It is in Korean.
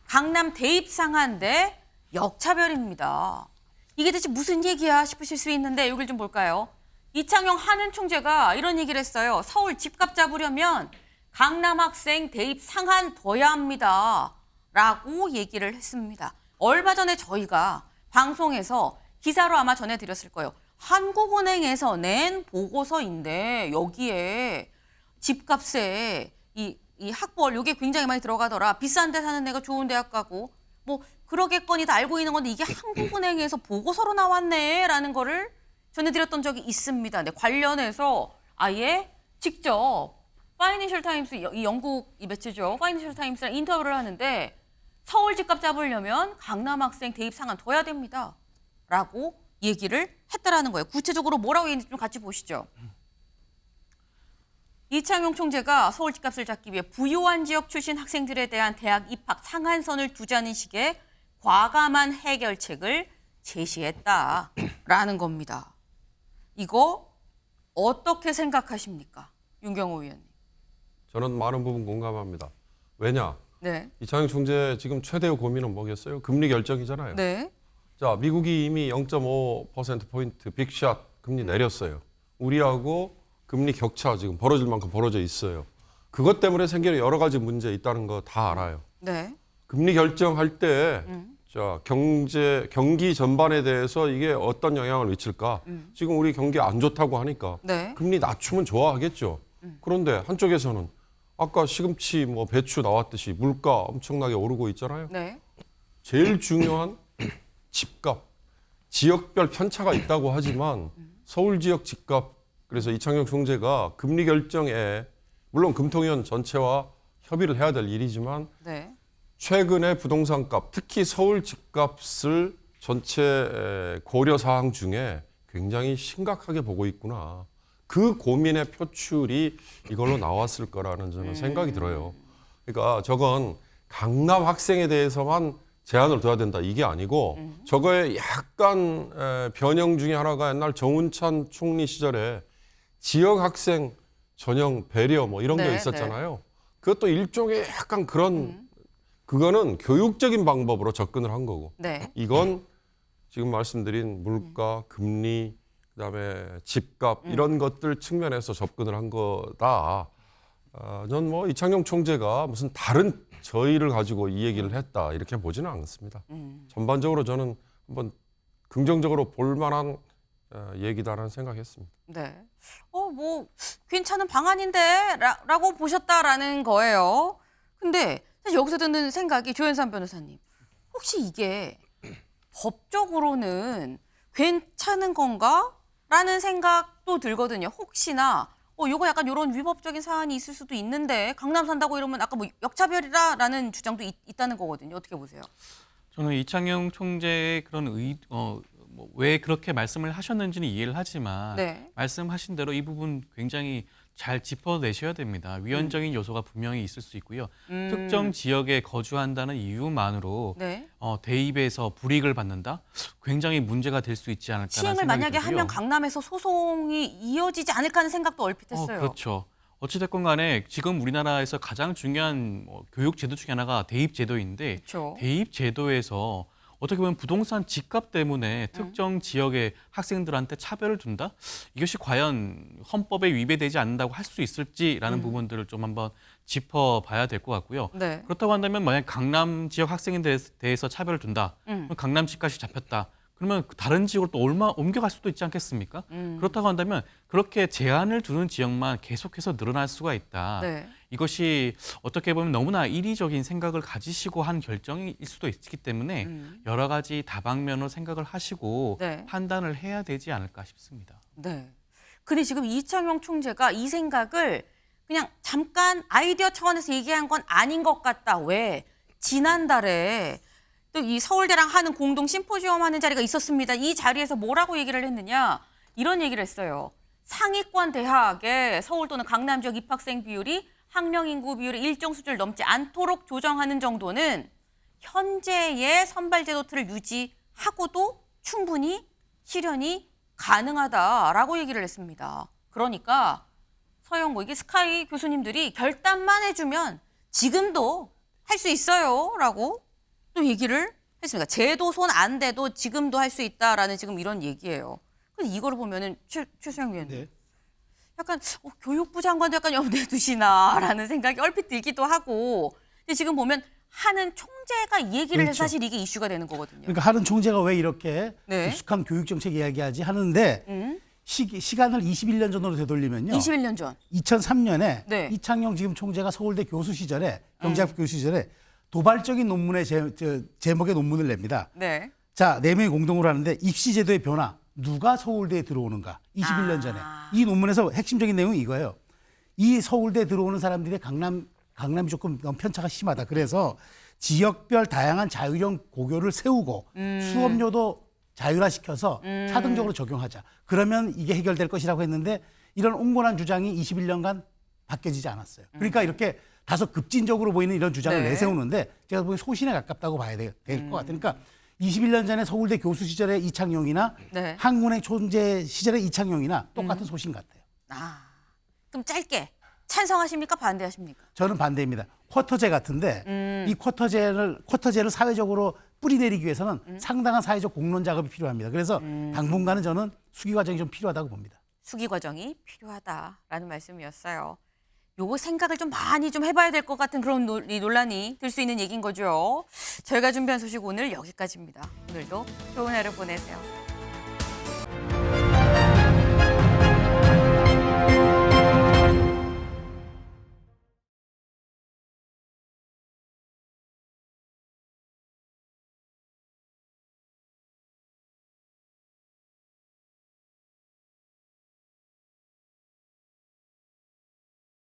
강남 대입 상한대 역차별입니다. 이게 대체 무슨 얘기야 싶으실 수 있는데 여기를 좀 볼까요? 이창용 한은 총재가 이런 얘기를 했어요. 서울 집값 잡으려면 강남 학생 대입 상한 둬야 합니다. 라고 얘기를 했습니다. 얼마 전에 저희가 방송에서 기사로 아마 전해드렸을 거예요. 한국은행에서 낸 보고서인데 여기에 집값에 이 학벌 이게 굉장히 많이 들어가더라. 비싼 데 사는 애가 좋은 대학 가고 뭐 그러겠거니 다 알고 있는 건데 이게 한국은행에서 보고서로 나왔네 라는 거를 전해드렸던 적이 있습니다. 네, 관련해서 아예 직접 파이낸셜 타임스, 이 영국 이 매체죠. 파이낸셜 타임스랑 인터뷰를 하는데 서울 집값 잡으려면 강남 학생 대입 상한 둬야 됩니다. 라고 얘기를 했다라는 거예요. 구체적으로 뭐라고 얘기했는지 좀 같이 보시죠. 이창용 총재가 서울 집값을 잡기 위해 부유한 지역 출신 학생들에 대한 대학 입학 상한선을 두자는 식의 과감한 해결책을 제시했다라는 겁니다. 이거 어떻게 생각하십니까? 윤경호 의원님. 저는 많은 부분 공감합니다. 왜냐? 네. 이창용 총재 지금 최대의 고민은 뭐겠어요? 금리 결정이잖아요. 네. 자, 미국이 이미 0.5%포인트 빅샷 금리 내렸어요. 우리하고 금리 격차 지금 벌어질 만큼 벌어져 있어요. 그것 때문에 생기는 여러 가지 문제 있다는 거 다 알아요. 네. 금리 결정할 때 자, 경기 전반에 대해서 이게 어떤 영향을 미칠까? 지금 우리 경기 안 좋다고 하니까 네. 금리 낮추면 좋아하겠죠. 그런데 한쪽에서는 아까 시금치 뭐 배추 나왔듯이 물가 엄청나게 오르고 있잖아요. 네. 제일 중요한 집값, 지역별 편차가 있다고 하지만 서울 지역 집값, 그래서 이창용 총재가 금리 결정에 물론 금통위원 전체와 협의를 해야 될 일이지만 네. 최근에 부동산 값, 특히 서울 집값을 전체 고려 사항 중에 굉장히 심각하게 보고 있구나. 그 고민의 표출이 이걸로 나왔을 거라는 저는 생각이 들어요. 그러니까 저건 강남 학생에 대해서만 제한을 둬야 된다 이게 아니고 저거의 약간 변형 중에 하나가 옛날 정운찬 총리 시절에 지역 학생 전형 배려 뭐 이런 게 네, 있었잖아요. 그것도 일종의 약간 그런 그거는 교육적인 방법으로 접근을 한 거고 네. 이건 지금 말씀드린 물가, 금리, 그다음에 집값 이런 것들 측면에서 접근을 한 거다. 전 뭐 이창용 총재가 무슨 다른 저의를 가지고 이 얘기를 했다 이렇게 보지는 않습니다. 전반적으로 저는 한번 긍정적으로 볼 만한 얘기다라는 생각했습니다. 네. 뭐 괜찮은 방안인데 라고 보셨다라는 거예요. 근데 사실 여기서 드는 생각이 조현선 변호사님. 혹시 이게 법적으로는 괜찮은 건가? 라는 생각도 들거든요. 혹시나 요거 약간 이런 위법적인 사안이 있을 수도 있는데 강남 산다고 이러면 아까 뭐 역차별이라는 주장도 있다는 거거든요. 어떻게 보세요? 저는 이창용 총재의 그런 왜 그렇게 말씀을 하셨는지는 이해를 하지만 네. 말씀하신 대로 이 부분 굉장히 잘 짚어내셔야 됩니다. 위헌적인 요소가 분명히 있을 수 있고요. 특정 지역에 거주한다는 이유만으로 네. 대입에서 불이익을 받는다? 굉장히 문제가 될 수 있지 않을까라는 시행을 생각이 만약에 들고요. 하면 강남에서 소송이 이어지지 않을까 하는 생각도 얼핏 했어요. 그렇죠. 어찌됐건 간에 지금 우리나라에서 가장 중요한 교육 제도 중에 하나가 대입 제도인데 그렇죠. 대입 제도에서 어떻게 보면 부동산 집값 때문에 특정 지역의 학생들한테 차별을 둔다? 이것이 과연 헌법에 위배되지 않는다고 할 수 있을지라는 부분들을 좀 한번 짚어봐야 될 것 같고요. 네. 그렇다고 한다면 만약 강남 지역 학생에 대해서 차별을 둔다. 그럼 강남 집값이 잡혔다. 그러면 다른 지역으로 또 옮겨갈 수도 있지 않겠습니까? 그렇다고 한다면 그렇게 제한을 두는 지역만 계속해서 늘어날 수가 있다. 네. 이것이 어떻게 보면 너무나 인위적인 생각을 가지시고 한 결정일 수도 있기 때문에 여러 가지 다방면으로 생각을 하시고 네. 판단을 해야 되지 않을까 싶습니다. 네. 근데 지금 이창용 총재가 이 생각을 그냥 잠깐 아이디어 차원에서 얘기한 건 아닌 것 같다. 왜? 지난달에 또 이 서울대랑 하는 공동 심포지엄 하는 자리가 있었습니다. 이 자리에서 뭐라고 얘기를 했느냐? 이런 얘기를 했어요. 상위권 대학의 서울 또는 강남 지역 입학생 비율이 학령 인구 비율의 일정 수준을 넘지 않도록 조정하는 정도는 현재의 선발제도 틀을 유지하고도 충분히 실현이 가능하다라고 얘기를 했습니다. 그러니까 서영고 이게 스카이 교수님들이 결단만 해주면 지금도 할 수 있어요라고 또 얘기를 했습니다. 제도 손 안 대도 지금도 할 수 있다라는 지금 이런 얘기예요. 근데 이거를 보면은 최수영 위원님 네. 약간 교육부 장관도 약간 염두에 두시나라는 생각이 얼핏 들기도 하고 근데 지금 보면 하는 총재가 이 얘기를 해서 그렇죠. 사실 이게 이슈가 되는 거거든요. 그러니까 하는 총재가 왜 이렇게 네. 깊숙한 교육 정책 이야기하지 하는데 시간을 21년 전으로 되돌리면요. 21년 전. 2003년에 네. 이창용 지금 총재가 서울대 교수 시절에 경제학 교수 시절에 도발적인 논문의 제목의 논문을 냅니다. 네. 자, 네 명이 공동으로 하는데 입시 제도의 변화. 누가 서울대에 들어오는가? 21년 전에. 이 논문에서 핵심적인 내용이 이거예요. 이 서울대에 들어오는 사람들의 강남이 조금 너무 편차가 심하다. 그래서 지역별 다양한 자율형 고교를 세우고 수업료도 자율화시켜서 차등적으로 적용하자. 그러면 이게 해결될 것이라고 했는데 이런 옹골한 주장이 21년간 바뀌어지지 않았어요. 그러니까 이렇게 다소 급진적으로 보이는 이런 주장을 네. 내세우는데 제가 보기엔 소신에 가깝다고 봐야 될 것 같아요. 그러니까 21년 전에 서울대 교수 시절의 이창용이나 네. 한국은행 총재 시절의 이창용이나 똑같은 소신 같아요. 그럼 짧게 찬성하십니까? 반대하십니까? 저는 반대입니다. 쿼터제 같은데 이 쿼터제를 사회적으로 뿌리내리기 위해서는 상당한 사회적 공론 작업이 필요합니다. 그래서 당분간은 저는 수기 과정이 좀 필요하다고 봅니다. 수기 과정이 필요하다라는 말씀이었어요. 요거 생각을 좀 많이 좀 해봐야 될 것 같은 그런 논란이 들 수 있는 얘기인 거죠. 저희가 준비한 소식 오늘 여기까지입니다. 오늘도 좋은 하루 보내세요.